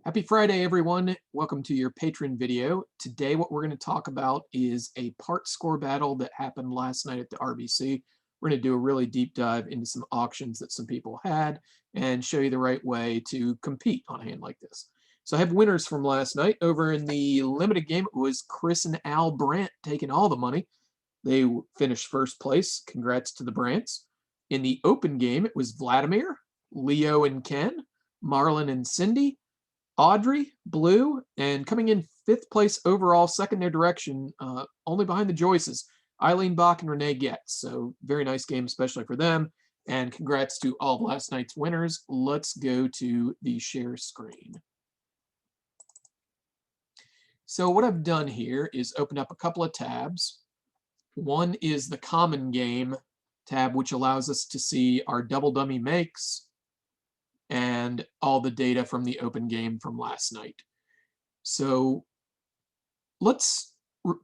Happy Friday, everyone. Welcome to your patron video. Today, what we're going to talk about is a part score battle that happened last night at the RBC. We're going to do a really deep dive into some auctions that some people had and show you the right way to compete on a hand like this. So I have winners from last night. Over in the limited game, it was Chris and Al Brandt taking all the money. They finished first place. Congrats to the Brandts. In the open game, it was Vladimir, Leo and Ken, Marlon and Cindy, Audrey, Blue, and coming in fifth place overall, second their direction, only behind the Joyces, Eileen Bach and Renee Getz. So very nice game, especially for them. And congrats to all of last night's winners. Let's go to the share screen. So what I've done here is open up a couple of tabs. One is the common game tab, which allows us to see our double dummy makes and all the data from the open game from last night. So let's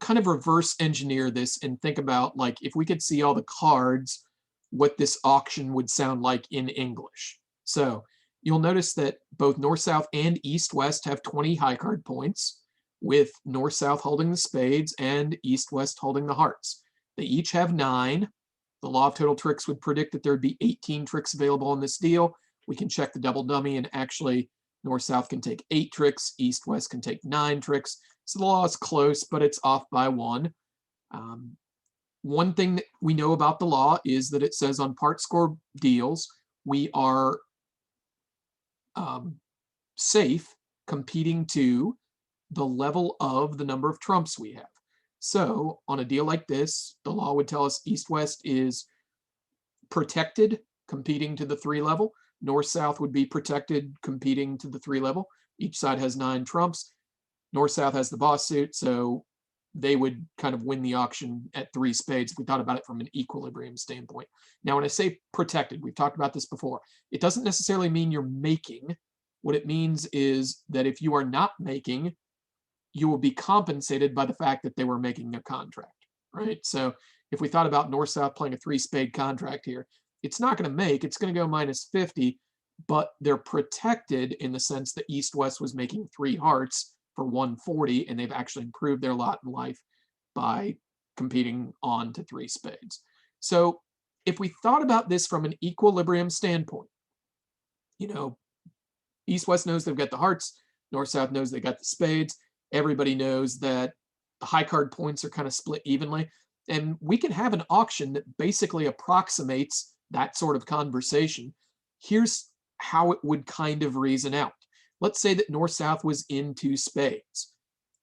kind of reverse engineer this and think about, like, if we could see all the cards, what this auction would sound like in English. So you'll notice that both North-South and East-West have 20 high card points, with North-South holding the spades and East-West holding the hearts. They each have 9. The law of total tricks would predict that there would be 18 tricks available in this deal. We can check the double dummy, and actually North-South can take 8 tricks, East-West can take 9 tricks. So the law is close, but it's off by 1. One thing that we know about the law is that it says on part score deals, we are safe competing to the level of the number of trumps we have. So on a deal like this, the law would tell us East-West is protected competing to the 3 level. North-South would be protected competing to the 3 level. Each side has 9 trumps. North-South has the boss suit, so they would kind of win the auction at 3 spades if we thought about it from an equilibrium standpoint. Now, when I say protected, we've talked about this before. It doesn't necessarily mean you're making. What it means is that if you are not making, you will be compensated by the fact that they were making a contract, right? So if we thought about North-South playing a 3-spade contract here, it's not going to make, it's going to go minus 50, but they're protected in the sense that East-West was making 3 hearts for 140, and they've actually improved their lot in life by competing on to 3 spades. So if we thought about this from an equilibrium standpoint, you know, East-West knows they've got the hearts, North-South knows they got the spades, everybody knows that the high card points are kind of split evenly, and we can have an auction that basically approximates that sort of conversation. Here's how it would kind of reason out. Let's say that North-South was in 2 spades.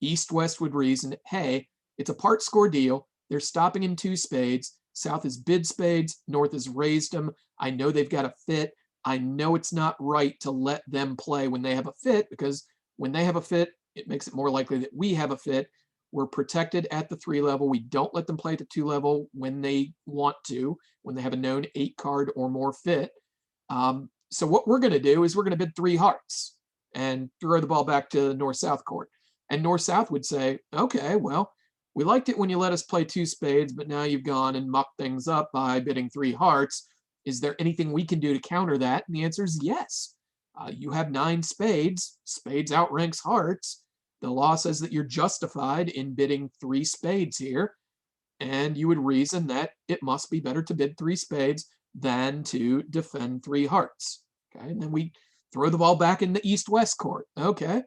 East-West would reason, hey, it's a part score deal. They're stopping in 2 spades. South is bid spades. North has raised them. I know they've got a fit. I know it's not right to let them play when they have a fit, because when they have a fit, it makes it more likely that we have a fit. We're protected at the 3 level. We don't let them play at the 2 level when they want to, when they have a known 8 card or more fit. So what we're going to do is we're going to bid 3 hearts and throw the ball back to the North-South court. And North-South would say, okay, well, we liked it when you let us play 2 spades, but now you've gone and mucked things up by bidding 3 hearts. Is there anything we can do to counter that? And the answer is yes. You have 9 spades. Spades outranks hearts. The law says that you're justified in bidding 3 spades here, and you would reason that it must be better to bid 3 spades than to defend 3 hearts. Okay, and then we throw the ball back in the East-West court. Okay,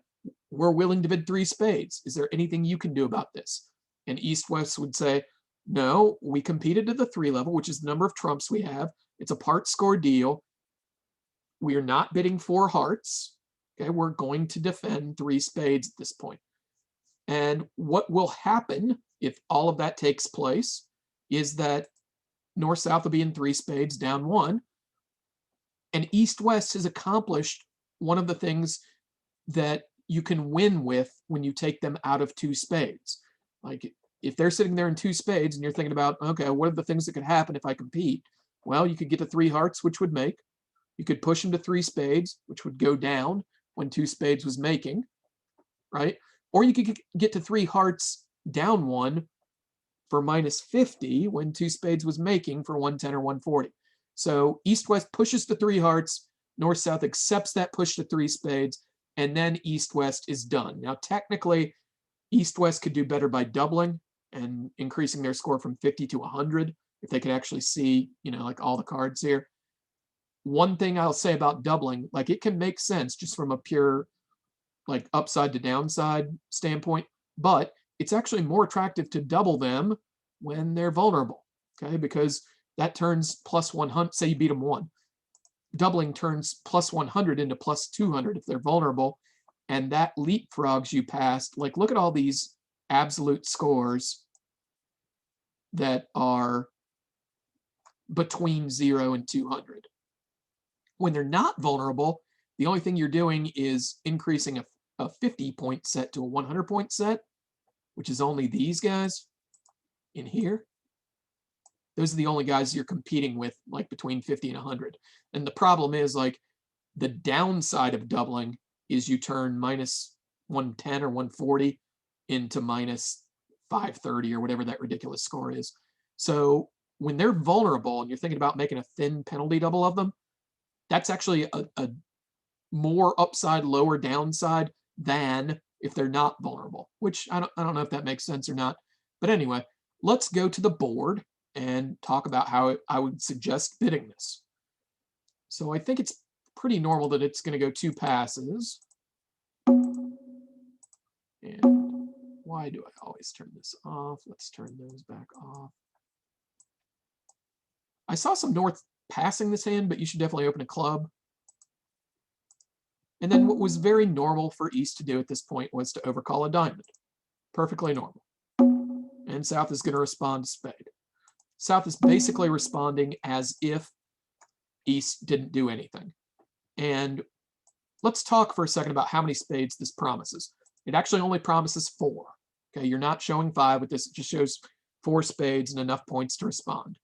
we're willing to bid 3 spades. Is there anything you can do about this? And East-West would say, no, we competed to the 3 level, which is the number of trumps we have. It's a part score deal. We are not bidding 4 hearts. Okay, we're going to defend 3 spades at this point. And what will happen if all of that takes place is that North-South will be in 3 spades, down 1. And East-West has accomplished one of the things that you can win with when you take them out of 2 spades. Like, if they're sitting there in 2 spades and you're thinking about, okay, what are the things that could happen if I compete? Well, you could get to 3 hearts, which would make. You could push them to 3 spades, which would go down when 2 spades was making, right? Or you could get to 3 hearts, down 1 for minus 50 when 2 spades was making for 110 or 140. So East-West pushes to 3 hearts. North-South accepts that push to 3 spades. and then East-West is done. Now, technically, East-West could do better by doubling and increasing their score from 50 to 100 if they could actually see, like all the cards here. One thing I'll say about doubling, like it can make sense just from a pure like upside to downside standpoint, but it's actually more attractive to double them when they're vulnerable, okay? Because that turns plus 100, say you beat them one. Doubling turns plus 100 into plus 200 if they're vulnerable, and that leapfrogs you past, like look at all these absolute scores that are between 0 and 200. When they're not vulnerable, the only thing you're doing is increasing a 50-point set to a 100-point set, which is only these guys in here. Those are the only guys you're competing with, like between 50 and 100. And the problem is, like, the downside of doubling is you turn minus 110 or 140 into minus 530 or whatever that ridiculous score is. So when they're vulnerable and you're thinking about making a thin penalty double of them, that's actually a more upside, lower downside than if they're not vulnerable, which I don't know if that makes sense or not. But anyway, let's go to the board and talk about how I would suggest bidding this. So I think it's pretty normal that it's going to go 2 passes. And why do I always turn this off? Let's turn those back off. I saw some North passing this hand, but you should definitely open a club. And then what was very normal for East to do at this point was to overcall a diamond. Perfectly normal. And South is going to respond to spade. South is basically responding as if East didn't do anything. And let's talk for a second about how many spades this promises. It actually only promises 4. Okay, you're not showing 5 with this. It just shows 4 spades and enough points to respond.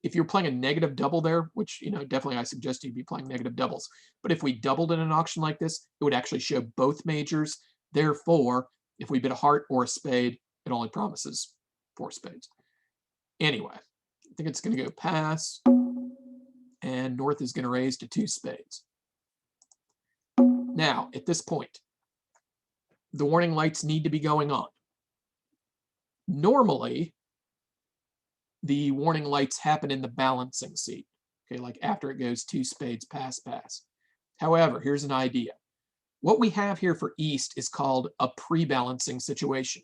If you're playing a negative double there, which, definitely I suggest you be playing negative doubles. But if we doubled in an auction like this, it would actually show both majors. Therefore, if we bid a heart or a spade, it only promises 4 spades. Anyway, I think it's going to go pass, and North is going to raise to 2 spades. Now, at this point, the warning lights need to be going on. Normally, the warning lights happen in the balancing seat, okay, like after it goes 2 spades, pass, pass. However, here's an idea. What we have here for East is called a pre-balancing situation.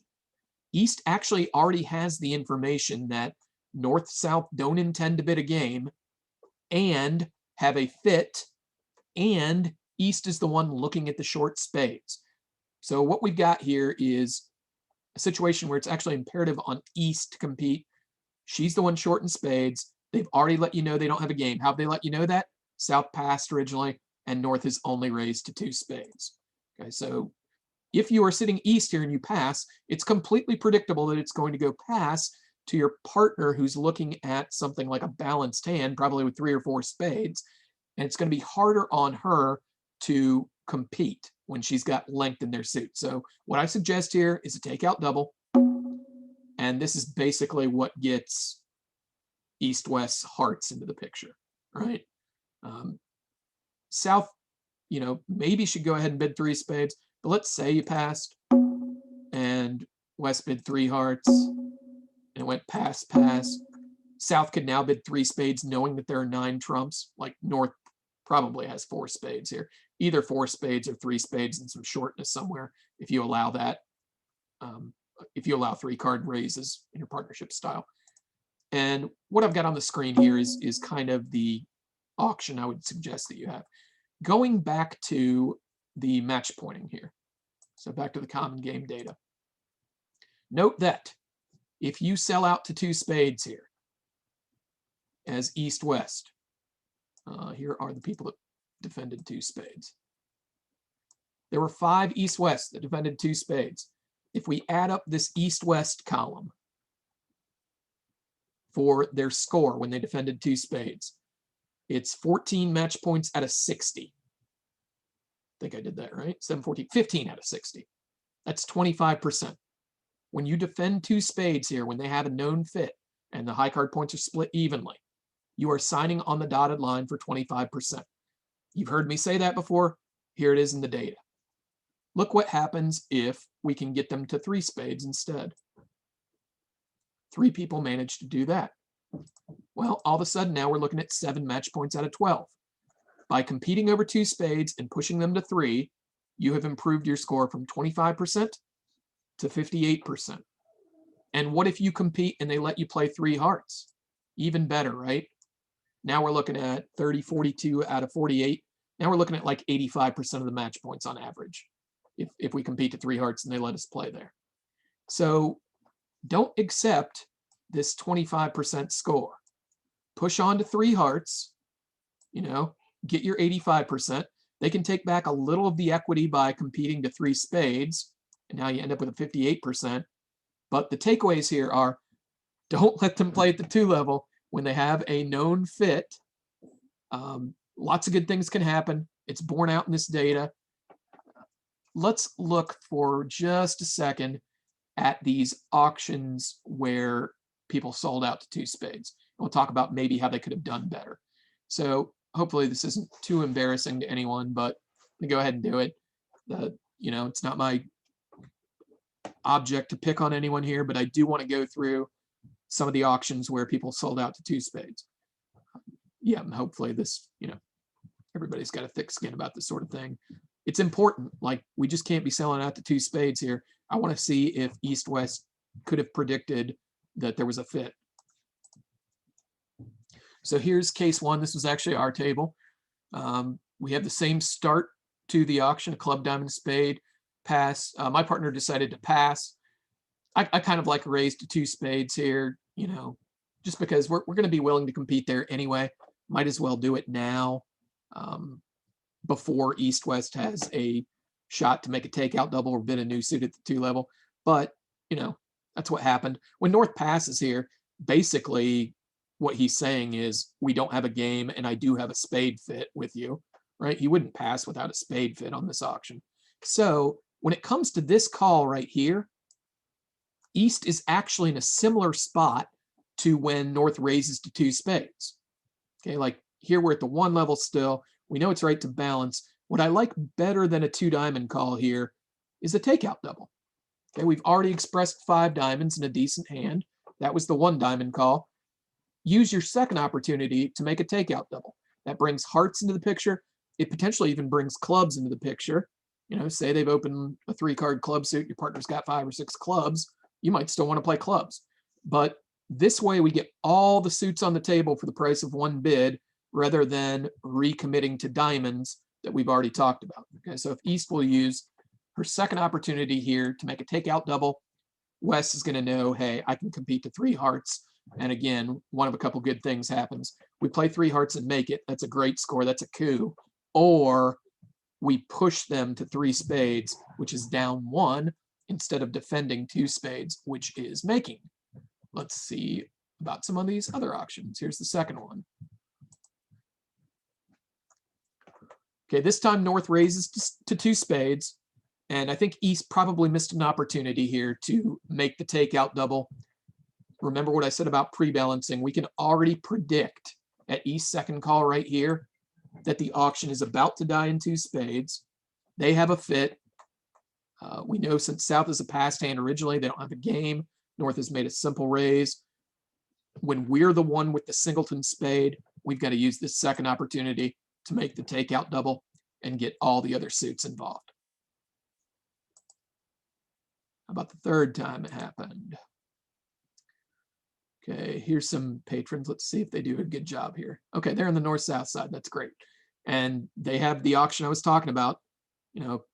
East actually already has the information that North-South don't intend to bid a game and have a fit, and East is the one looking at the short spades. So what we've got here is a situation where it's actually imperative on East to compete. She's the one short in spades. They've already let you know they don't have a game. How have they let you know that? South passed originally, and North is only raised to 2 spades. Okay, so if you are sitting East here and you pass, it's completely predictable that it's going to go pass to your partner who's looking at something like a balanced hand, probably with 3 or 4 spades, and it's going to be harder on her to compete when she's got length in their suit. So what I suggest here is a takeout double. And this is basically what gets East-West hearts into the picture, right? South, maybe should go ahead and bid 3 spades, but let's say you passed and West bid 3 hearts and it went pass, pass. South could now bid 3 spades knowing that there are 9 trumps, like North probably has 4 spades here. Either 4 spades or 3 spades and some shortness somewhere if you allow that. If you allow 3-card raises in your partnership style. And what I've got on the screen here is kind of the auction I would suggest that you have. Going back to the match pointing here, so back to the common game data. Note that if you sell out to 2 spades here as East-West, here are the people that defended 2 spades. There were 5 East-West that defended 2 spades. If we add up this East-West column for their score when they defended 2 spades, it's 14 match points out of 60. I think I did that right. 7, 14, 15 out of 60. That's 25%. When you defend 2 spades here, when they have a known fit and the high card points are split evenly, you are signing on the dotted line for 25%. You've heard me say that before. Here it is in the data. Look what happens if we can get them to 3 spades instead. 3 people managed to do that. Well, all of a sudden now we're looking at 7 match points out of 12. By competing over 2 spades and pushing them to 3, you have improved your score from 25% to 58%. And what if you compete and they let you play 3 hearts? Even better, right? Now we're looking at 30, 42 out of 48. Now we're looking at like 85% of the match points on average if we compete to 3 hearts and they let us play there. So don't accept this 25% score. Push on to 3 hearts, get your 85%. They can take back a little of the equity by competing to 3 spades, and now you end up with a 58%. But the takeaways here are, don't let them play at the 2 level when they have a known fit. Lots of good things can happen. It's borne out in this data. Let's look for just a second at these auctions where people sold out to 2 spades. We'll talk about maybe how they could have done better. So hopefully this isn't too embarrassing to anyone, but I'm gonna go ahead and do it. It's not my object to pick on anyone here, but I do want to go through some of the auctions where people sold out to 2 spades. Yeah, and hopefully this, everybody's got a thick skin about this sort of thing. It's important. Like, we just can't be selling out to 2 spades here. I want to see if East West could have predicted that there was a fit. So here's case 1. This was actually our table. We have the same start to the auction: a club, diamond, spade, pass. My partner decided to pass. I kind of like a raise to 2 spades here, just because we're going to be willing to compete there anyway. Might as well do it now, before East West has a shot to make a takeout double or bid a new suit at the 2 level. But that's what happened. When North passes here, basically what he's saying is, we don't have a game and I do have a spade fit with you, right? He wouldn't pass without a spade fit on this auction. So when it comes to this call right here, East is actually in a similar spot to when North raises to 2 spades. Okay, like here we're at the 1 level still. We know it's right to balance. What I like better than a 2 diamond call here is a takeout double. Okay, we've already expressed 5 diamonds in a decent hand. That was the 1 diamond call. Use your second opportunity to make a takeout double. That brings hearts into the picture. It potentially even brings clubs into the picture. Say they've opened a 3-card club suit, your partner's got 5 or 6 clubs. You might still want to play clubs. But this way we get all the suits on the table for the price of 1 bid, rather than recommitting to diamonds that we've already talked about. Okay, so if East will use her second opportunity here to make a takeout double, West is going to know, hey, I can compete to 3 hearts. And again, one of a couple good things happens. We play 3 hearts and make it. That's a great score. That's a coup. Or we push them to 3 spades, which is down 1, instead of defending 2 spades, which is making. Let's see about some of these other auctions. Here's the second one. Okay, this time North raises to 2 spades, and I think East probably missed an opportunity here to make the takeout double. Remember what I said about pre-balancing. We can already predict at East's second call right here that the auction is about to die in 2 spades. They have a fit. We know since South is a passed hand originally, they don't have a game. North has made a simple raise. When we're the one with the singleton spade, we've got to use this second opportunity to make the takeout double and get all the other suits involved. How about the third time it happened? Okay, here's some patrons. Let's see if they do a good job here. Okay, they're on the north-south side. That's great. And they have the auction I was talking about.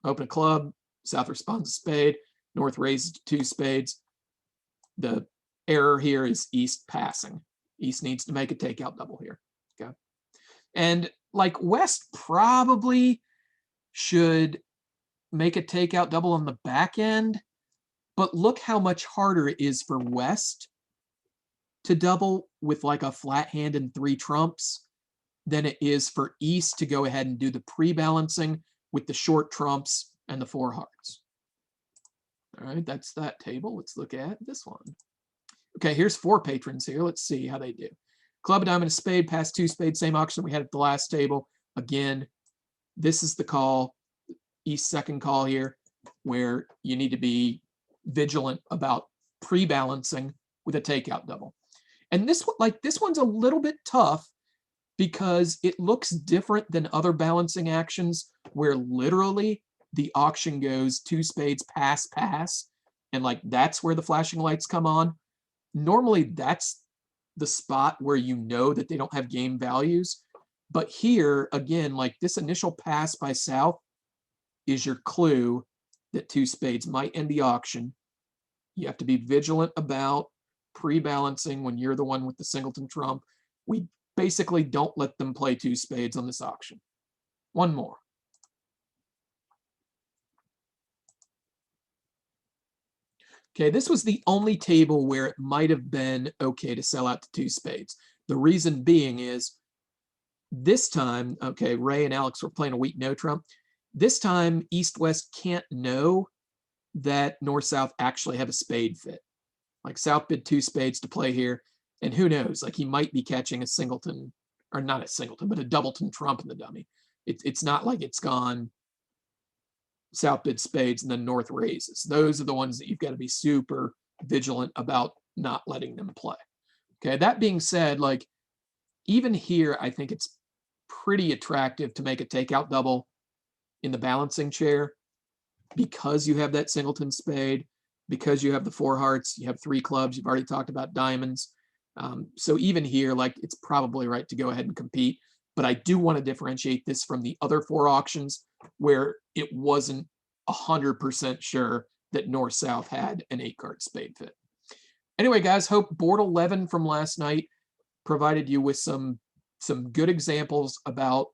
Open a club, South responds to spade, North raises to 2 spades. The error here is East passing. East needs to make a takeout double here. Okay. And like West probably should make a takeout double on the back end, but look how much harder it is for West to double with like a flat hand and 3 trumps than it is for East to go ahead and do the pre-balancing with the short trumps and the 4 hearts. All right, that's that table. Let's look at this one. Okay, here's 4 patrons here. Let's see how they do. Club, diamond, spade, pass 2 spades, same auction we had at the last table. Again, This is the call, East second call here, where you need to be vigilant about pre-balancing with a takeout double. And this one, like this one's a little bit tough because it looks different than other balancing actions where literally the auction goes 2 spades pass pass, and like that's where the flashing lights come on. Normally that's the spot where you know that they don't have game values. But here, again, like this initial pass by South is your clue that 2 spades might end the auction. You have to be vigilant about pre-balancing when you're the one with the singleton trump. We basically don't let them play 2 spades on this auction. One more. Okay, this was the only table where it might have been okay to sell out to 2 spades. The reason being is this time, okay, Ray and Alex were playing a weak no trump. This time, East-West can't know that North-South actually have a spade fit. Like South bid 2 spades to play here, and who knows, like he might be catching a singleton, or not a singleton, but a doubleton trump in the dummy. It's not like it's gone South bid spades and then North raises. Those are the ones that you've got to be super vigilant about not letting them play. Okay, that being said, like even here, I think it's pretty attractive to make a takeout double in the balancing chair because you have that singleton spade, because you have the 4 hearts, you have 3 clubs, you've already talked about diamonds. So even here, like it's probably right to go ahead and compete. But I do want to differentiate this from the other 4 auctions where it wasn't 100% sure that North-South had an 8-card spade fit. Anyway, guys, hope board 11 from last night provided you with some good examples about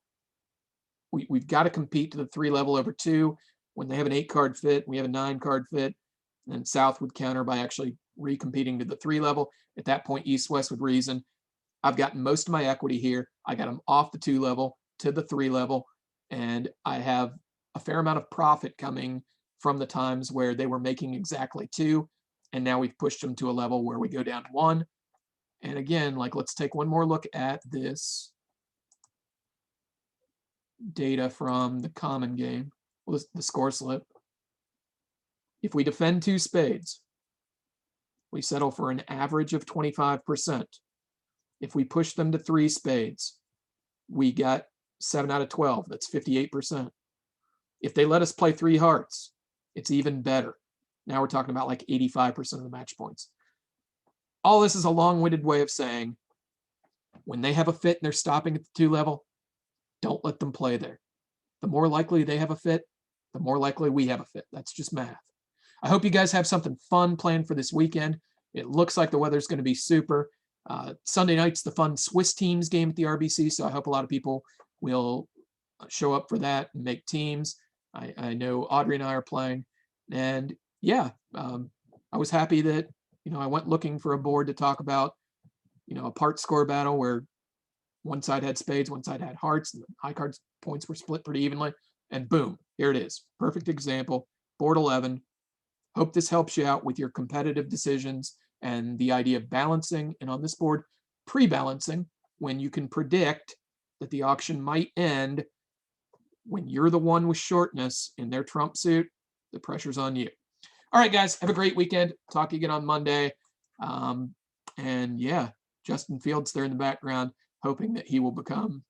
we've got to compete to the 3 level over 2. When they have an 8-card fit, we have a 9-card fit, and South would counter by actually recompeting to the 3 level. At that point, East-West would reason. I've gotten most of my equity here. I got them off the 2 level to the 3 level, and I have a fair amount of profit coming from the times where they were making exactly 2, and now we've pushed them to a level where we go down 1. And again, like let's take one more look at this data from the common game, well, the score slip. If we defend 2 spades, we settle for an average of 25%. If we push them to 3 spades, we got 7 out of 12. That's 58%. If they let us play 3 hearts, it's even better. Now we're talking about like 85% of the match points. All this is a long-winded way of saying when they have a fit and they're stopping at the 2 level, don't let them play there. The more likely they have a fit, the more likely we have a fit. That's just math. I hope you guys have something fun planned for this weekend. It looks like the weather's going to be super. Sunday night's the fun Swiss teams game at the RBC, so I hope a lot of people will show up for that and make teams. I know Audrey and I are playing, and yeah, I was happy that I went looking for a board to talk about, a part score battle where one side had spades, one side had hearts, and the high cards points were split pretty evenly, and boom, here it is. Perfect example, board 11. Hope this helps you out with your competitive decisions and the idea of balancing, and on this board, pre-balancing, when you can predict that the auction might end when you're the one with shortness in their trump suit. The pressure's on you. All right, guys, have a great weekend. Talk to you again on Monday. And yeah, Justin Fields there in the background, hoping that he will become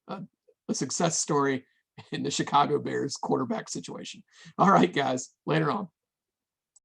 a success story in the Chicago Bears quarterback situation. All right, guys, later on.